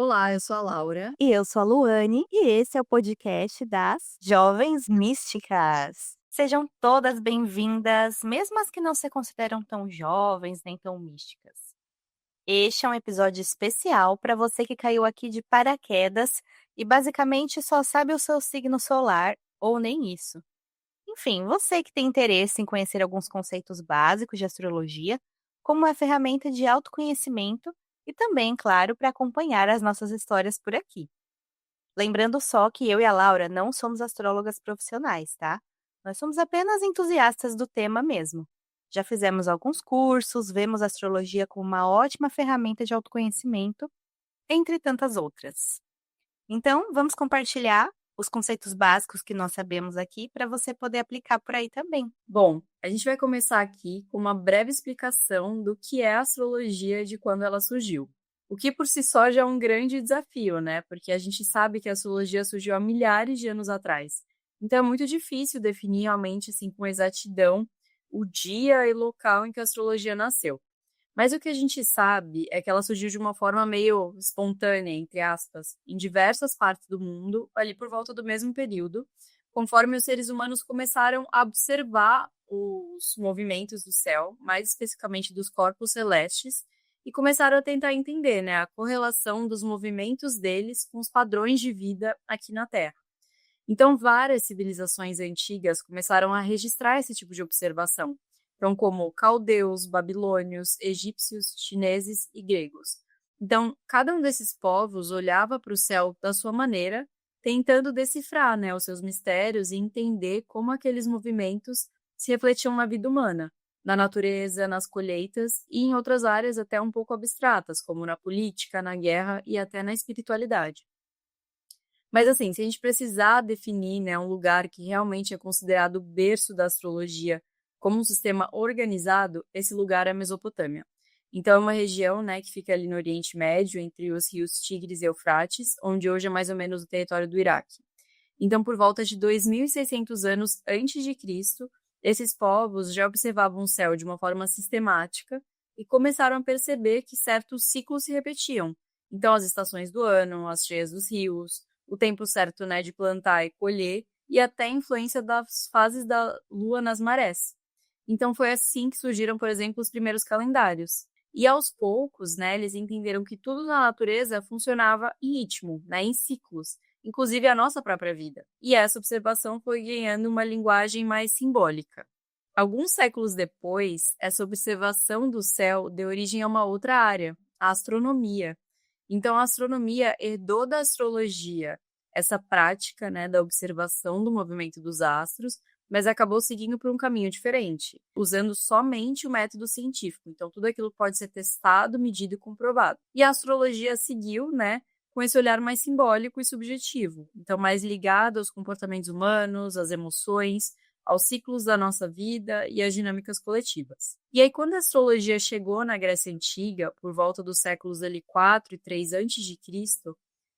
Olá, eu sou a Laura. E eu sou a Luane, e esse é o podcast das Jovens Místicas. Sejam todas bem-vindas, mesmo as que não se consideram tão jovens nem tão místicas. Este é um episódio especial para você que caiu aqui de paraquedas e basicamente só sabe o seu signo solar, ou nem isso. Enfim, você que tem interesse em conhecer alguns conceitos básicos de astrologia, como uma ferramenta de autoconhecimento e também, claro, para acompanhar as nossas histórias por aqui. Lembrando só que eu e a Laura não somos astrólogas profissionais, tá? Nós somos apenas entusiastas do tema mesmo. Já fizemos alguns cursos, vemos a astrologia como uma ótima ferramenta de autoconhecimento, entre tantas outras. Então, vamos compartilhar os conceitos básicos que nós sabemos aqui para você poder aplicar por aí também. Bom, a gente vai começar aqui com uma breve explicação do que é a astrologia e de quando ela surgiu. O que por si só já é um grande desafio, né? Porque a gente sabe que a astrologia surgiu há milhares de anos atrás. Então é muito difícil definir realmente assim com exatidão o dia e local em que a astrologia nasceu. Mas o que a gente sabe é que ela surgiu de uma forma meio espontânea, entre aspas, em diversas partes do mundo, ali por volta do mesmo período, conforme os seres humanos começaram a observar os movimentos do céu, mais especificamente dos corpos celestes, e começaram a tentar entender, né, a correlação dos movimentos deles com os padrões de vida aqui na Terra. Então, várias civilizações antigas começaram a registrar esse tipo de observação. Então, como caldeus, babilônios, egípcios, chineses e gregos. Então, cada um desses povos olhava para o céu da sua maneira, tentando decifrar, né, os seus mistérios e entender como aqueles movimentos se refletiam na vida humana, na natureza, nas colheitas e em outras áreas até um pouco abstratas, como na política, na guerra e até na espiritualidade. Mas assim, se a gente precisar definir, né, um lugar que realmente é considerado o berço da astrologia como um sistema organizado, esse lugar é a Mesopotâmia. Então é uma região, né, que fica ali no Oriente Médio, entre os rios Tigres e Eufrates, onde hoje é mais ou menos o território do Iraque. Então, por volta de 2.600 anos antes de Cristo, esses povos já observavam o céu de uma forma sistemática e começaram a perceber que certos ciclos se repetiam. Então, as estações do ano, as cheias dos rios, o tempo certo, né, de plantar e colher, e até a influência das fases da lua nas marés. Então foi assim que surgiram, por exemplo, os primeiros calendários. E aos poucos, né, eles entenderam que tudo na natureza funcionava em ritmo, né, em ciclos, inclusive a nossa própria vida. E essa observação foi ganhando uma linguagem mais simbólica. Alguns séculos depois, essa observação do céu deu origem a uma outra área, a astronomia. Então, a astronomia herdou da astrologia essa prática, né, da observação do movimento dos astros, mas acabou seguindo por um caminho diferente, usando somente o método científico. Então, tudo aquilo pode ser testado, medido e comprovado. E a astrologia seguiu, né, com esse olhar mais simbólico e subjetivo, então mais ligado aos comportamentos humanos, às emoções, aos ciclos da nossa vida e às dinâmicas coletivas. E aí, quando a astrologia chegou na Grécia Antiga, por volta dos séculos ali 4 e 3 a.C.,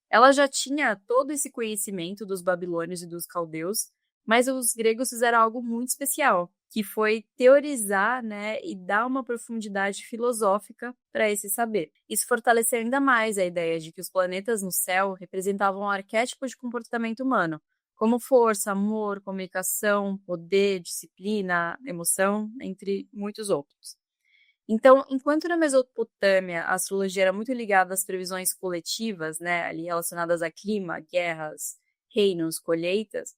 ela já tinha todo esse conhecimento dos babilônios e dos caldeus, mas os gregos fizeram algo muito especial, que foi teorizar, né, e dar uma profundidade filosófica para esse saber. Isso fortaleceu ainda mais a ideia de que os planetas no céu representavam um arquétipo de comportamento humano, como força, amor, comunicação, poder, disciplina, emoção, entre muitos outros. Então, enquanto na Mesopotâmia a astrologia era muito ligada às previsões coletivas, né, ali relacionadas a clima, guerras, reinos, colheitas,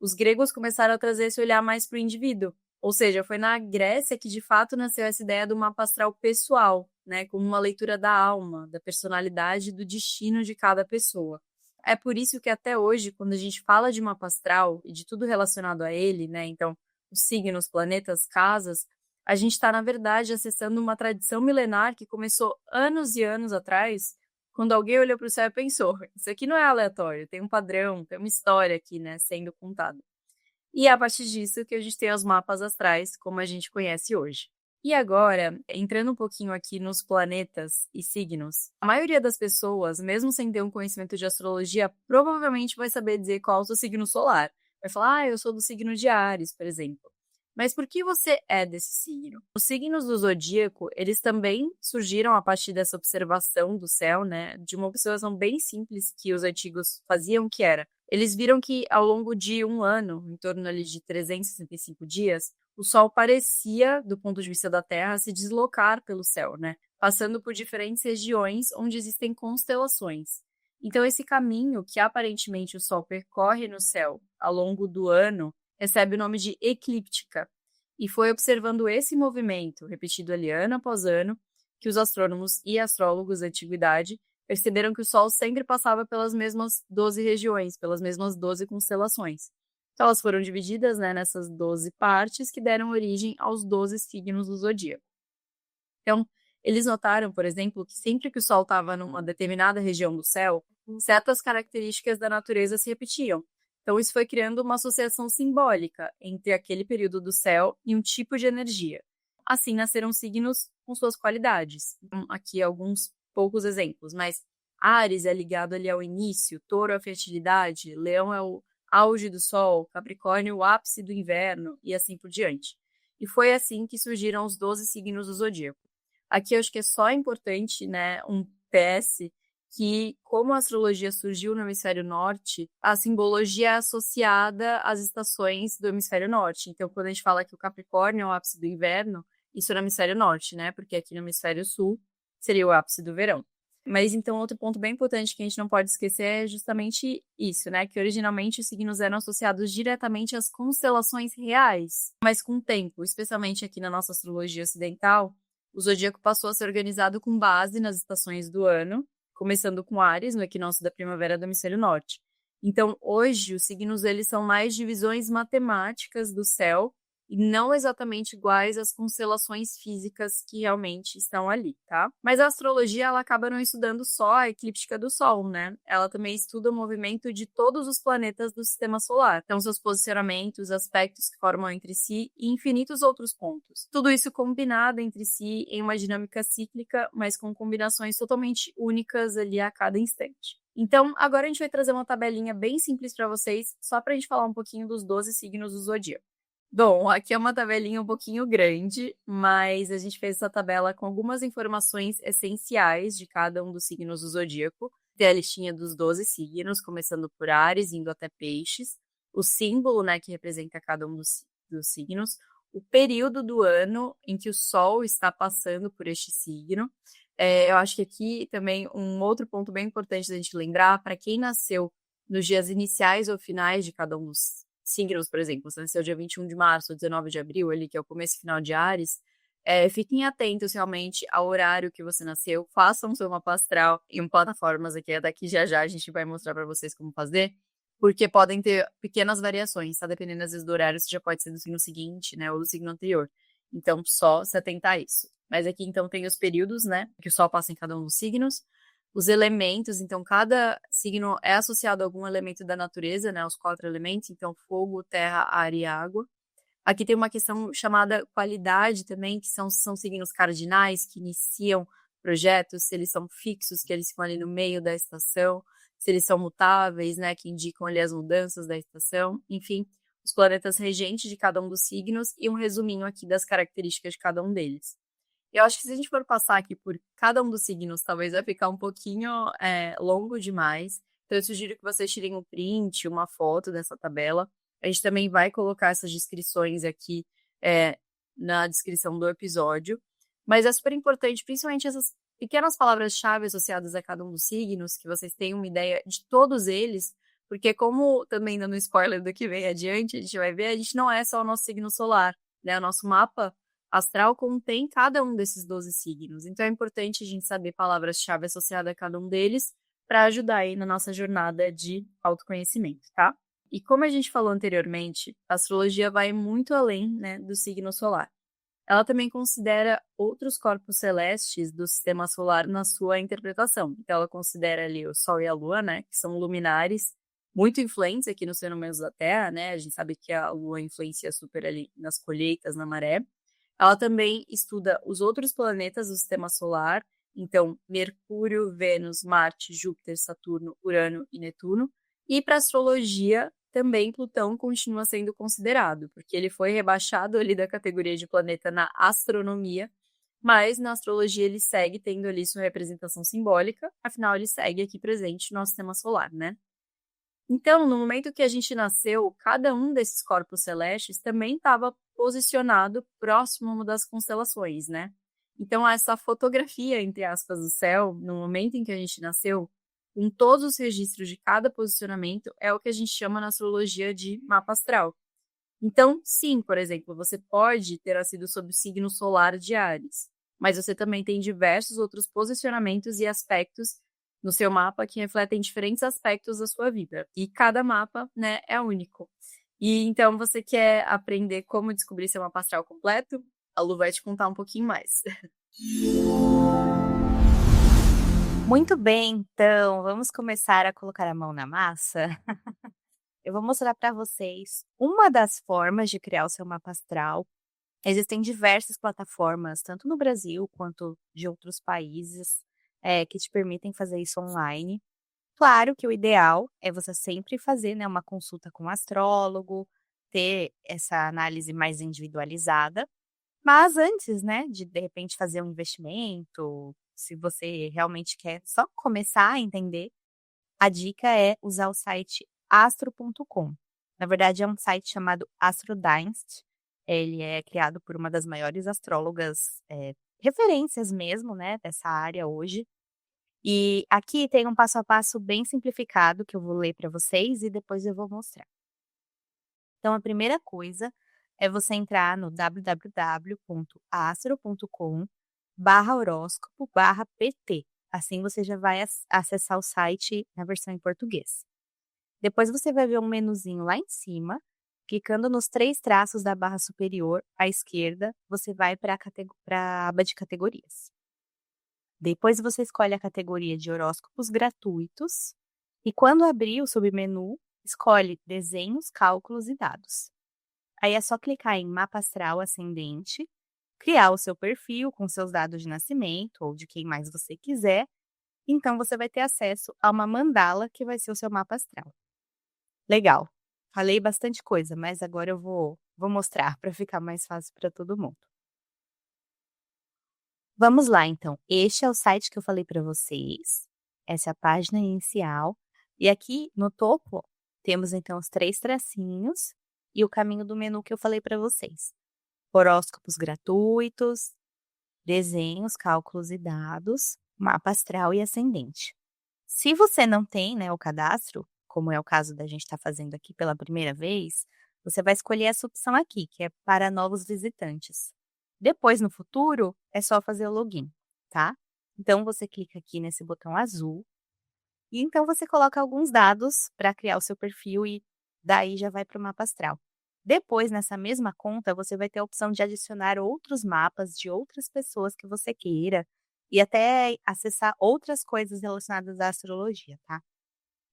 os gregos começaram a trazer esse olhar mais para o indivíduo. Ou seja, foi na Grécia que de fato nasceu essa ideia do mapa astral pessoal, né, como uma leitura da alma, da personalidade e do destino de cada pessoa. É por isso que até hoje, quando a gente fala de mapa astral e de tudo relacionado a ele, né, então os signos, planetas, casas, a gente está, na verdade, acessando uma tradição milenar que começou anos e anos atrás, quando alguém olhou para o céu e pensou: isso aqui não é aleatório, tem um padrão, tem uma história aqui, né, sendo contada. E é a partir disso que a gente tem os mapas astrais, como a gente conhece hoje. E agora, entrando um pouquinho aqui nos planetas e signos, a maioria das pessoas, mesmo sem ter um conhecimento de astrologia, provavelmente vai saber dizer qual é o seu signo solar. Vai falar, eu sou do signo de Áries, por exemplo. Mas por que você é desse signo? Os signos do zodíaco, eles também surgiram a partir dessa observação do céu, né? De uma observação bem simples que os antigos faziam, que era, eles viram que ao longo de um ano, em torno ali de 365 dias, o Sol parecia, do ponto de vista da Terra, se deslocar pelo céu, né? Passando por diferentes regiões onde existem constelações. Então, esse caminho que aparentemente o Sol percorre no céu ao longo do ano recebe o nome de eclíptica. E foi observando esse movimento, repetido ali ano após ano, que os astrônomos e astrólogos da antiguidade perceberam que o Sol sempre passava pelas mesmas 12 regiões, pelas mesmas 12 constelações. Então, elas foram divididas, né, nessas 12 partes que deram origem aos 12 signos do zodíaco. Então, eles notaram, por exemplo, que sempre que o Sol estava numa determinada região do céu, certas características da natureza se repetiam. Então, isso foi criando uma associação simbólica entre aquele período do céu e um tipo de energia. Assim, nasceram signos com suas qualidades. Então, aqui alguns poucos exemplos, mas Áries é ligado ali ao início, Touro à fertilidade, Leão é o auge do Sol, Capricórnio o ápice do inverno e assim por diante. E foi assim que surgiram os 12 signos do zodíaco. Aqui eu acho que é só importante, né, um PS, que como a astrologia surgiu no hemisfério norte, a simbologia é associada às estações do hemisfério norte. Então, quando a gente fala que o Capricórnio é o ápice do inverno, isso é no hemisfério norte, né? Porque aqui no hemisfério sul seria o ápice do verão. Mas então, outro ponto bem importante que a gente não pode esquecer é justamente isso, né? Que originalmente os signos eram associados diretamente às constelações reais. Mas com o tempo, especialmente aqui na nossa astrologia ocidental, o zodíaco passou a ser organizado com base nas estações do ano, começando com Áries, no equinócio da primavera do hemisfério norte. Então, hoje, os signos eles são mais divisões matemáticas do céu e não exatamente iguais às constelações físicas que realmente estão ali, tá? Mas a astrologia, ela acaba não estudando só a eclíptica do Sol, né? Ela também estuda o movimento de todos os planetas do sistema solar. Então, seus posicionamentos, aspectos que formam entre si e infinitos outros pontos. Tudo isso combinado entre si em uma dinâmica cíclica, mas com combinações totalmente únicas ali a cada instante. Então, agora a gente vai trazer uma tabelinha bem simples para vocês, só para a gente falar um pouquinho dos 12 signos do zodíaco. Bom, aqui é uma tabelinha um pouquinho grande, mas a gente fez essa tabela com algumas informações essenciais de cada um dos signos do zodíaco. Tem a listinha dos 12 signos, começando por Áries, indo até Peixes, o símbolo, né, que representa cada um dos signos, o período do ano em que o Sol está passando por este signo. Eu acho que aqui também um outro ponto bem importante da gente lembrar, para quem nasceu nos dias iniciais ou finais de cada um dos signos, por exemplo, você nasceu dia 21 de março ou 19 de abril, ali, que é o começo e final de Áries, fiquem atentos realmente ao horário que você nasceu, façam seu mapa astral em plataformas aqui, daqui já a gente vai mostrar para vocês como fazer, porque podem ter pequenas variações, tá? Dependendo às vezes do horário, você já pode ser do signo seguinte, né, ou do signo anterior. Então, só se atentar a isso. Mas aqui, então, tem os períodos, né, que o Sol passa em cada um dos signos, os elementos, então cada signo é associado a algum elemento da natureza, né, os 4 elementos, então fogo, terra, ar e água. Aqui tem uma questão chamada qualidade também, que são signos cardinais que iniciam projetos, se eles são fixos, que eles ficam ali no meio da estação, se eles são mutáveis, né, que indicam ali as mudanças da estação, enfim, os planetas regentes de cada um dos signos e um resuminho aqui das características de cada um deles. Eu acho que se a gente for passar aqui por cada um dos signos, talvez vai ficar um pouquinho longo demais. Então, eu sugiro que vocês tirem um print, uma foto dessa tabela. A gente também vai colocar essas descrições aqui na descrição do episódio. Mas é super importante, principalmente essas pequenas palavras-chave associadas a cada um dos signos, que vocês tenham uma ideia de todos eles, porque como também dando spoiler do que vem adiante, a gente vai ver, a gente não é só o nosso signo solar, né? O nosso mapa astral contém cada um desses 12 signos. Então é importante a gente saber palavras-chave associadas a cada um deles para ajudar aí na nossa jornada de autoconhecimento, tá? E como a gente falou anteriormente, a astrologia vai muito além, né, do signo solar. Ela também considera outros corpos celestes do sistema solar na sua interpretação. Então ela considera ali o Sol e a Lua, né, que são luminares muito influentes aqui nos fenômenos da Terra, né? A gente sabe que a Lua influencia super ali nas colheitas, na maré. Ela também estuda os outros planetas do sistema solar, então Mercúrio, Vênus, Marte, Júpiter, Saturno, Urano e Netuno. E para astrologia, também Plutão continua sendo considerado, porque ele foi rebaixado ali da categoria de planeta na astronomia, mas na astrologia ele segue tendo ali sua representação simbólica, afinal ele segue aqui presente no nosso sistema solar, né? Então, no momento que a gente nasceu, cada um desses corpos celestes também estava posicionado próximo das constelações, né? Então, essa fotografia, entre aspas, do céu, no momento em que a gente nasceu, com todos os registros de cada posicionamento, é o que a gente chama na astrologia de mapa astral. Então, sim, por exemplo, você pode ter nascido sob o signo solar de Áries, mas você também tem diversos outros posicionamentos e aspectos no seu mapa que refletem diferentes aspectos da sua vida. E cada mapa, né, é único. E então você quer aprender como descobrir seu mapa astral completo? A Lu vai te contar um pouquinho mais. Muito bem, então vamos começar a colocar a mão na massa? Eu vou mostrar para vocês uma das formas de criar o seu mapa astral. Existem diversas plataformas, tanto no Brasil quanto de outros países, que te permitem fazer isso online. Claro que o ideal é você sempre fazer, né, uma consulta com um astrólogo, ter essa análise mais individualizada. Mas antes, né, de repente fazer um investimento, se você realmente quer só começar a entender, a dica é usar o site astro.com. Na verdade, é um site chamado AstroDynast. Ele é criado por uma das maiores astrólogas, referências mesmo, né, dessa área hoje. E aqui tem um passo a passo bem simplificado que eu vou ler para vocês e depois eu vou mostrar. Então, a primeira coisa é você entrar no www.astro.com/horóscopo/pt. Assim você já vai acessar o site na versão em português. Depois você vai ver um menuzinho lá em cima. Clicando nos 3 traços da barra superior à esquerda, você vai para a aba de categorias. Depois você escolhe a categoria de horóscopos gratuitos e quando abrir o submenu, escolhe desenhos, cálculos e dados. Aí é só clicar em mapa astral ascendente, criar o seu perfil com seus dados de nascimento ou de quem mais você quiser. Então você vai ter acesso a uma mandala que vai ser o seu mapa astral. Legal. Falei bastante coisa, mas agora eu vou mostrar para ficar mais fácil para todo mundo. Vamos lá, então. Este é o site que eu falei para vocês. Essa é a página inicial. E aqui no topo, ó, temos então os 3 tracinhos e o caminho do menu que eu falei para vocês. Horóscopos gratuitos, desenhos, cálculos e dados, mapa astral e ascendente. Se você não tem, né, o cadastro, como é o caso da gente estar fazendo aqui pela primeira vez, você vai escolher essa opção aqui, que é para novos visitantes. Depois, no futuro, é só fazer o login, tá? Então, você clica aqui nesse botão azul e então você coloca alguns dados para criar o seu perfil e daí já vai para o mapa astral. Depois, nessa mesma conta, você vai ter a opção de adicionar outros mapas de outras pessoas que você queira e até acessar outras coisas relacionadas à astrologia, tá?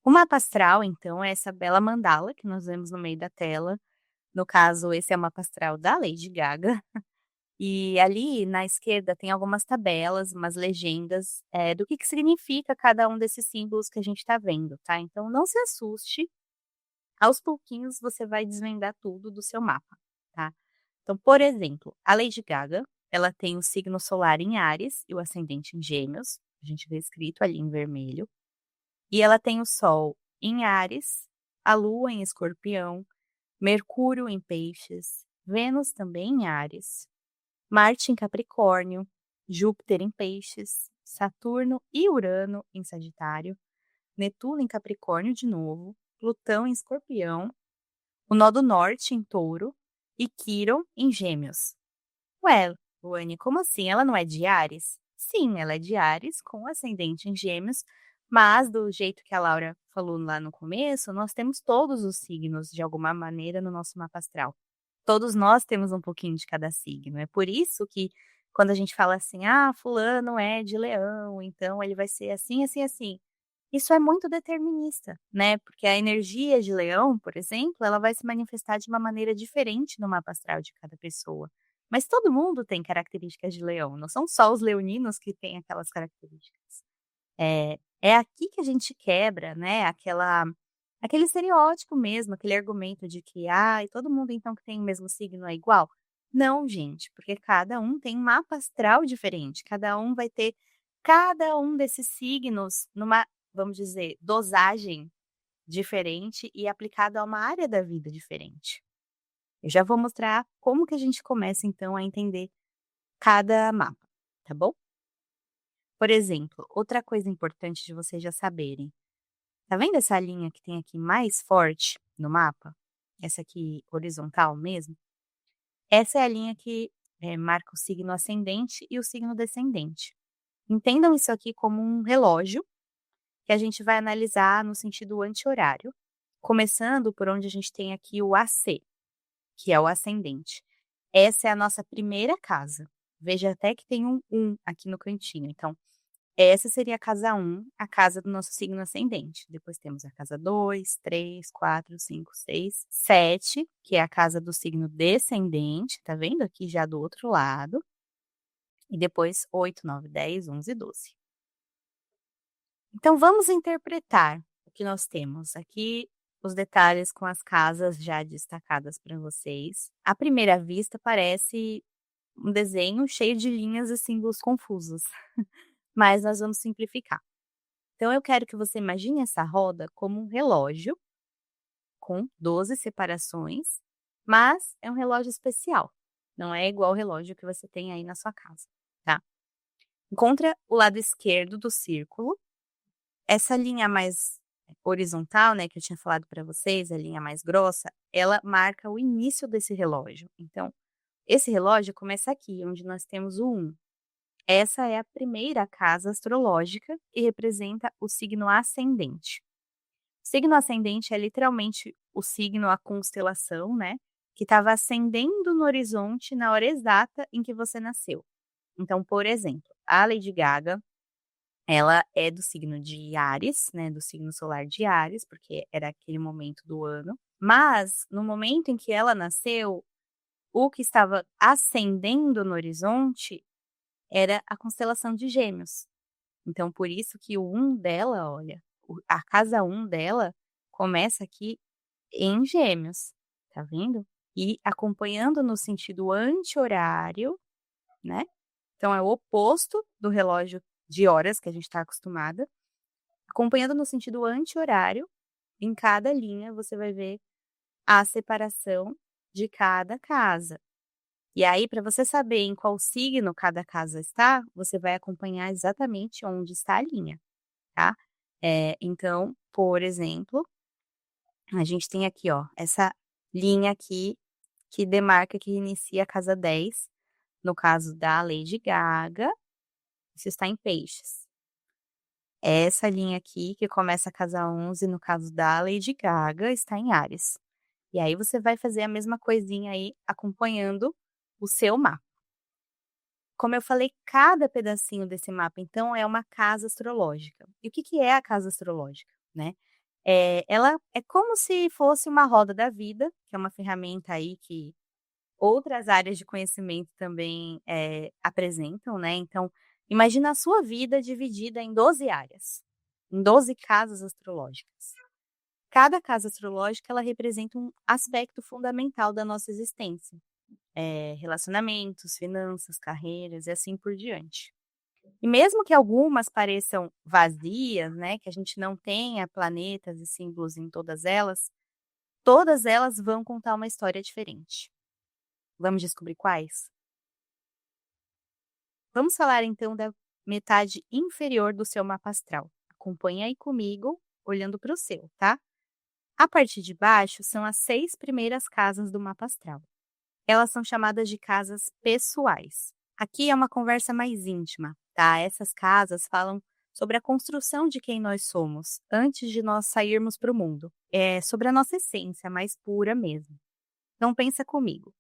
O mapa astral, então, é essa bela mandala que nós vemos no meio da tela. No caso, esse é o mapa astral da Lady Gaga. E ali na esquerda tem algumas tabelas, umas legendas, do que significa cada um desses símbolos que a gente está vendo, tá? Então não se assuste, aos pouquinhos você vai desvendar tudo do seu mapa, tá? Então, por exemplo, a Lady Gaga, ela tem o signo solar em Áries e o ascendente em Gêmeos, a gente vê escrito ali em vermelho. E ela tem o Sol em Áries, a Lua em Escorpião, Mercúrio em Peixes, Vênus também em Áries, Marte em Capricórnio, Júpiter em Peixes, Saturno e Urano em Sagitário, Netuno em Capricórnio de novo, Plutão em Escorpião, o nó do Norte em Touro e Quirón em Gêmeos. Ué, Luane, como assim? Ela não é de Áries? Sim, ela é de Áries, com ascendente em Gêmeos, mas do jeito que a Laura falou lá no começo, nós temos todos os signos de alguma maneira no nosso mapa astral. Todos nós temos um pouquinho de cada signo. É por isso que quando a gente fala assim, ah, fulano é de Leão, então ele vai ser assim, assim, assim. Isso é muito determinista, né? Porque a energia de Leão, por exemplo, ela vai se manifestar de uma maneira diferente no mapa astral de cada pessoa. Mas todo mundo tem características de Leão, não são só os leoninos que têm aquelas características. É aqui que a gente quebra, né, aquela Aquele estereótipo mesmo, aquele argumento de que, e todo mundo então que tem o mesmo signo é igual. Não, gente, porque cada um tem um mapa astral diferente, cada um vai ter cada um desses signos numa, vamos dizer, dosagem diferente e aplicado a uma área da vida diferente. Eu já vou mostrar como que a gente começa então a entender cada mapa, tá bom? Por exemplo, outra coisa importante de vocês já saberem. Tá vendo essa linha que tem aqui mais forte no mapa? Essa aqui horizontal mesmo? Essa é a linha que marca o signo ascendente e o signo descendente. Entendam isso aqui como um relógio que a gente vai analisar no sentido anti-horário, começando por onde a gente tem aqui o AC, que é o ascendente. Essa é a nossa primeira casa. Veja até que tem um 1 aqui no cantinho. Então, essa seria a casa 1, a casa do nosso signo ascendente. Depois temos a casa 2, 3, 4, 5, 6, 7, que é a casa do signo descendente, tá vendo aqui já do outro lado. E depois 8, 9, 10, 11 e 12. Então vamos interpretar o que nós temos aqui, os detalhes com as casas já destacadas para vocês. À primeira vista parece um desenho cheio de linhas e símbolos confusos, mas nós vamos simplificar. Então eu quero que você imagine essa roda como um relógio com 12 separações, mas é um relógio especial, não é igual o relógio que você tem aí na sua casa, tá? Encontra o lado esquerdo do círculo, essa linha mais horizontal, né, que eu tinha falado para vocês, a linha mais grossa, ela marca o início desse relógio. Então, esse relógio começa aqui, onde nós temos o 1. Essa é a primeira casa astrológica e representa o signo ascendente. O signo ascendente é literalmente o signo, a constelação, né, que estava ascendendo no horizonte na hora exata em que você nasceu. Então, por exemplo, a Lady Gaga, ela é do signo de Áries, né, do signo solar de Áries, porque era aquele momento do ano. Mas, no momento em que ela nasceu, o que estava ascendendo no horizonte era a constelação de Gêmeos. Então, por isso que o 1 dela, olha, a casa 1 dela começa aqui em Gêmeos, tá vendo? E acompanhando no sentido anti-horário, né? Então, é o oposto do relógio de horas que a gente está acostumada. Acompanhando no sentido anti-horário, em cada linha você vai ver a separação de cada casa. E aí, para você saber em qual signo cada casa está, você vai acompanhar exatamente onde está a linha, tá? Então, por exemplo, a gente tem aqui, ó, essa linha aqui que demarca que inicia a casa 10, no caso da Lady Gaga, isso está em Peixes. Essa linha aqui, que começa a casa 11, no caso da Lady Gaga, está em Áries. E aí você vai fazer a mesma coisinha aí, acompanhando o seu mapa. Como eu falei, cada pedacinho desse mapa, então, é uma casa astrológica. E o que que é a casa astrológica, né? Ela é como se fosse uma roda da vida, que é uma ferramenta aí que outras áreas de conhecimento também, apresentam, né. Então, imagina a sua vida dividida em 12 áreas, em 12 casas astrológicas. Cada casa astrológica, ela representa um aspecto fundamental da nossa existência. Relacionamentos, finanças, carreiras e assim por diante. E mesmo que algumas pareçam vazias, né, que a gente não tenha planetas e símbolos em todas elas vão contar uma história diferente. Vamos descobrir quais? Vamos falar então da metade inferior do seu mapa astral. Acompanhe aí comigo, olhando para o seu, tá? A parte de baixo são as 6 primeiras casas do mapa astral. Elas são chamadas de casas pessoais. Aqui é uma conversa mais íntima, tá? Essas casas falam sobre a construção de quem nós somos antes de nós sairmos para o mundo. É sobre a nossa essência mais pura mesmo. Então pensa comigo.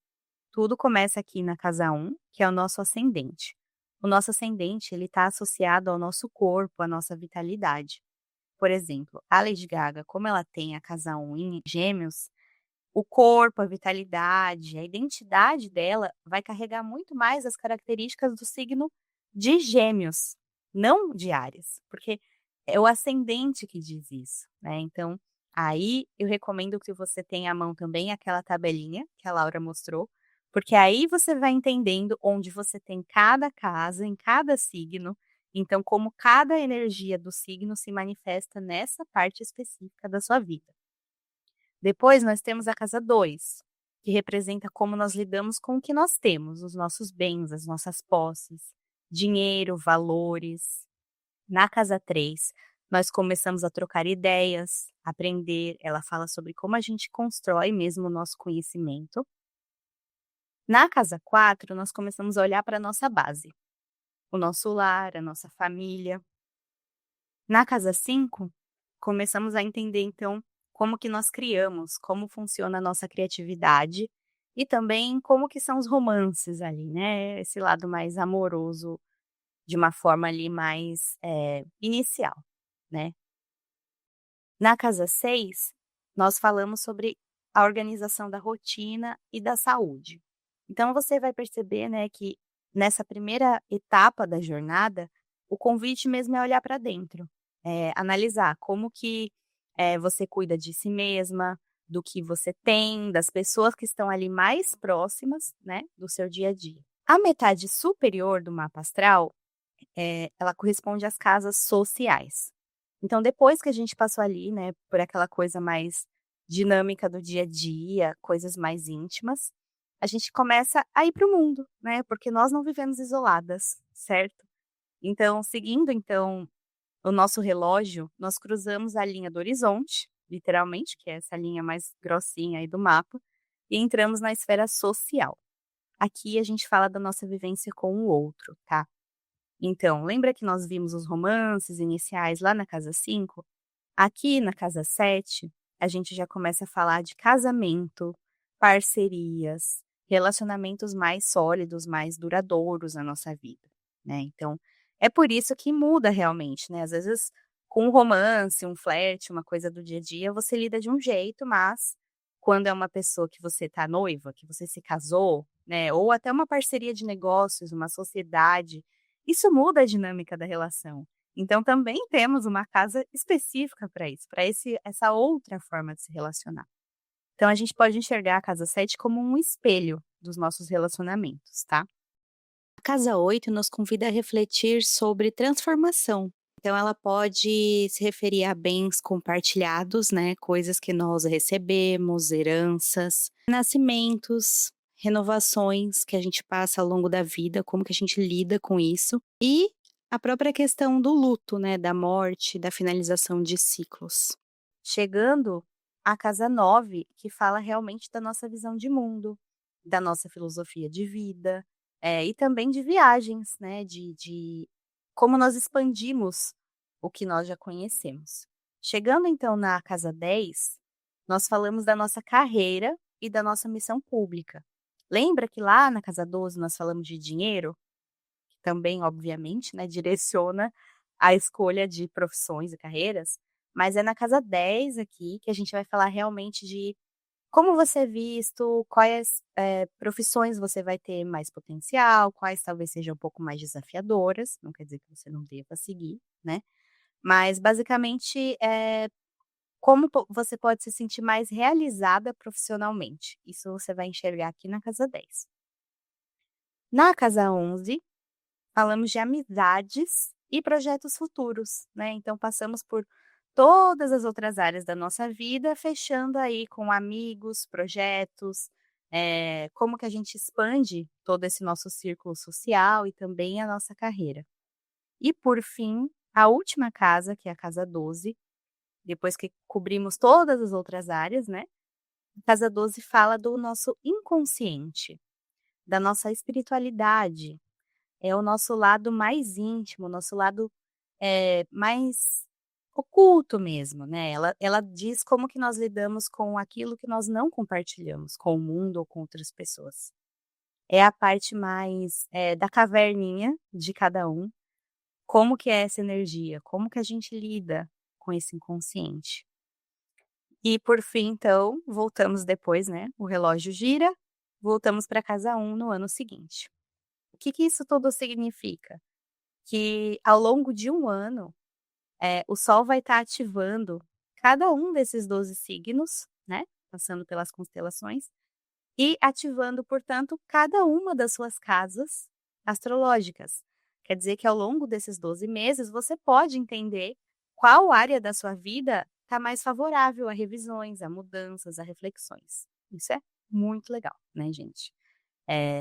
Tudo começa aqui na casa 1, que é o nosso ascendente. O nosso ascendente, ele está associado ao nosso corpo, à nossa vitalidade. Por exemplo, a Lady Gaga, como ela tem a casa 1 em Gêmeos, o corpo, a vitalidade, a identidade dela vai carregar muito mais as características do signo de Gêmeos, não de Áries, porque é o ascendente que diz isso, né? Então, Aí eu recomendo que você tenha à mão também aquela tabelinha que a Laura mostrou, porque aí você vai entendendo onde você tem cada casa, em cada signo, então como cada energia do signo se manifesta nessa parte específica da sua vida. Depois nós temos a casa 2, que representa como nós lidamos com o que nós temos, os nossos bens, as nossas posses, dinheiro, valores. Na casa 3, nós começamos a trocar ideias, aprender. Ela fala sobre como a gente constrói mesmo o nosso conhecimento. Na casa 4, nós começamos a olhar para a nossa base, o nosso lar, a nossa família. Na casa 5, começamos a entender então como que nós criamos, como funciona a nossa criatividade e também como que são os romances ali, né? Esse lado mais amoroso, de uma forma ali mais inicial, né? Na casa 6, nós falamos sobre a organização da rotina e da saúde. Então você vai perceber, né, que nessa primeira etapa da jornada, o convite mesmo é olhar para dentro, analisar como que você cuida de si mesma, do que você tem, das pessoas que estão ali mais próximas, né, do seu dia a dia. A metade superior do mapa astral, ela corresponde às casas sociais. Então, depois que a gente passou ali, né, por aquela coisa mais dinâmica do dia a dia, coisas mais íntimas, a gente começa a ir para o mundo, né, porque nós não vivemos isoladas, certo? Então, seguindo então o nosso relógio, nós cruzamos a linha do horizonte, literalmente, que é essa linha mais grossinha aí do mapa, e entramos na esfera social. Aqui a gente fala da nossa vivência com o outro, tá? Então, lembra que nós vimos os romances iniciais lá na casa 5? Aqui na casa 7, a gente já começa a falar de casamento, parcerias, relacionamentos mais sólidos, mais duradouros na nossa vida, né? Então, é por isso que muda realmente, né? Às vezes, com um romance, um flerte, uma coisa do dia a dia, você lida de um jeito, mas quando é uma pessoa que você tá noiva, que você se casou, né? Ou até uma parceria de negócios, uma sociedade, isso muda a dinâmica da relação. Então também temos uma casa específica para essa outra forma de se relacionar. Então a gente pode enxergar a casa 7 como um espelho dos nossos relacionamentos, tá? A casa 8 nos convida a refletir sobre transformação. Então ela pode se referir a bens compartilhados, né, coisas que nós recebemos, heranças, nascimentos, renovações que a gente passa ao longo da vida, como que a gente lida com isso e a própria questão do luto, né, da morte, da finalização de ciclos. Chegando à casa 9, que fala realmente da nossa visão de mundo, da nossa filosofia de vida, e também de viagens, né, de como nós expandimos o que nós já conhecemos. Chegando então na casa 10, nós falamos da nossa carreira e da nossa missão pública. Lembra que lá na casa 12 nós falamos de dinheiro? Que também, obviamente, né, direciona a escolha de profissões e carreiras, mas é na casa 10 aqui que a gente vai falar realmente de como você é visto, quais, profissões você vai ter mais potencial, quais talvez sejam um pouco mais desafiadoras, não quer dizer que você não deva seguir, né, mas basicamente, como você pode se sentir mais realizada profissionalmente, isso você vai enxergar aqui na casa 10. Na casa 11, falamos de amizades e projetos futuros, né, então passamos por todas as outras áreas da nossa vida, fechando aí com amigos, projetos, como que a gente expande todo esse nosso círculo social e também a nossa carreira. E por fim, a última casa, que é a casa 12, depois que cobrimos todas as outras áreas, né, a casa 12 fala do nosso inconsciente, da nossa espiritualidade, é o nosso lado mais íntimo, o nosso lado, mais oculto mesmo, né. Ela diz como que nós lidamos com aquilo que nós não compartilhamos com o mundo ou com outras pessoas. É a parte mais, da caverninha de cada um, como que é essa energia, como que a gente lida com esse inconsciente. E por fim, então, voltamos depois, né, o relógio gira, voltamos para casa 1 no ano seguinte. O que que isso tudo significa? Que ao longo de um ano, o Sol vai estar ativando cada um desses 12 signos, né, passando pelas constelações, e ativando, portanto, cada uma das suas casas astrológicas. Quer dizer que ao longo desses 12 meses você pode entender qual área da sua vida está mais favorável a revisões, a mudanças, a reflexões. Isso é muito legal, né, gente?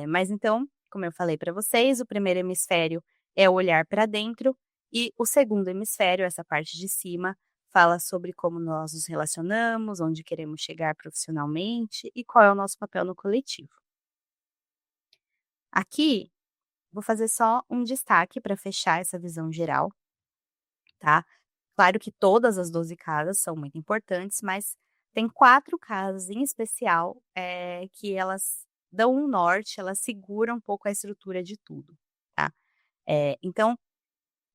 Mas então, como eu falei para vocês, o primeiro hemisfério é o olhar para dentro e o segundo hemisfério, essa parte de cima, fala sobre como nós nos relacionamos, onde queremos chegar profissionalmente e qual é o nosso papel no coletivo. Aqui, vou fazer só um destaque para fechar essa visão geral, tá? Claro que todas as 12 casas são muito importantes, mas tem 4 casas em especial, que elas dão um norte, elas seguram um pouco a estrutura de tudo, tá? Então,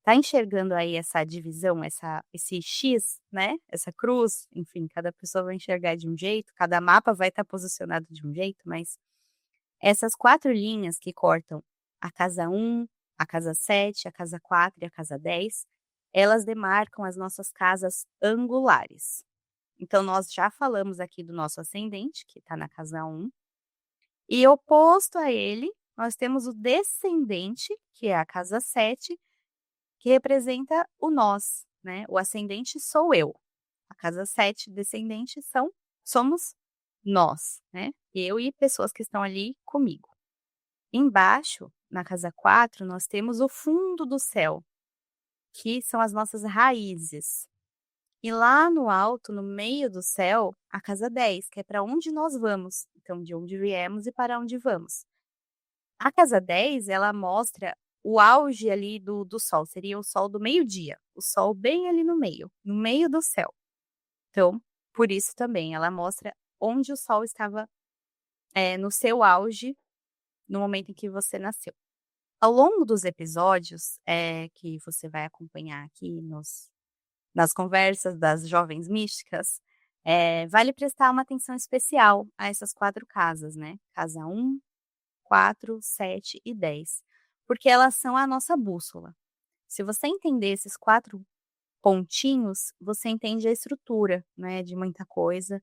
tá enxergando aí essa divisão, esse X, né, essa cruz, enfim, cada pessoa vai enxergar de um jeito, cada mapa vai estar posicionado de um jeito, mas essas 4 linhas que cortam a casa 1, a casa 7, a casa 4 e a casa 10, elas demarcam as nossas casas angulares. Então nós já falamos aqui do nosso ascendente, que está na casa 1, e oposto a ele, nós temos o descendente, que é a casa 7, que representa o nós, né, o ascendente sou eu. A casa 7, descendente, somos nós, né, eu e pessoas que estão ali comigo. Embaixo, na casa 4, nós temos o fundo do céu, que são as nossas raízes. E lá no alto, no meio do céu, a casa 10, que é para onde nós vamos. Então, de onde viemos e para onde vamos. A casa 10, ela mostra o auge ali do sol, seria o sol do meio-dia, o sol bem ali no meio do céu. Então, por isso também, ela mostra onde o sol estava no seu auge no momento em que você nasceu. Ao longo dos episódios que você vai acompanhar aqui nas conversas das jovens místicas, vale prestar uma atenção especial a essas 4 casas, né? Casa 1, 4, 7 e 10, porque elas são a nossa bússola. Se você entender esses 4 pontinhos, você entende a estrutura, né, de muita coisa.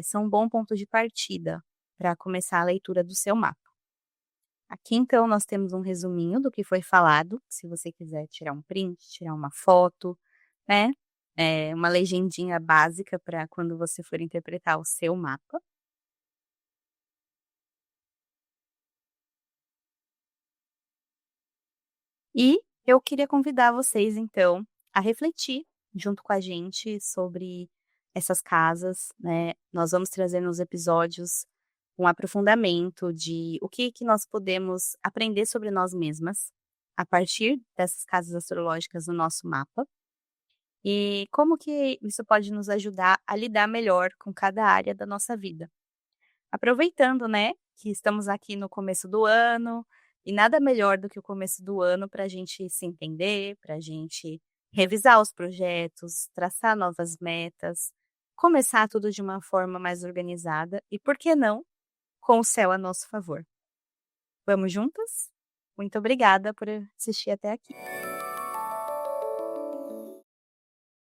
São um bom ponto de partida para começar a leitura do seu mapa. Aqui, então, nós temos um resuminho do que foi falado, se você quiser tirar um print, tirar uma foto, né, uma legendinha básica para quando você for interpretar o seu mapa. E eu queria convidar vocês, então, a refletir junto com a gente sobre essas casas, né. Nós vamos trazer nos episódios um aprofundamento de o que nós podemos aprender sobre nós mesmas, a partir dessas casas astrológicas no nosso mapa, e como que isso pode nos ajudar a lidar melhor com cada área da nossa vida. Aproveitando, né, que estamos aqui no começo do ano, e nada melhor do que o começo do ano para a gente se entender, para a gente revisar os projetos, traçar novas metas, começar tudo de uma forma mais organizada e, por que não, com o céu a nosso favor. Vamos juntas? Muito obrigada por assistir até aqui.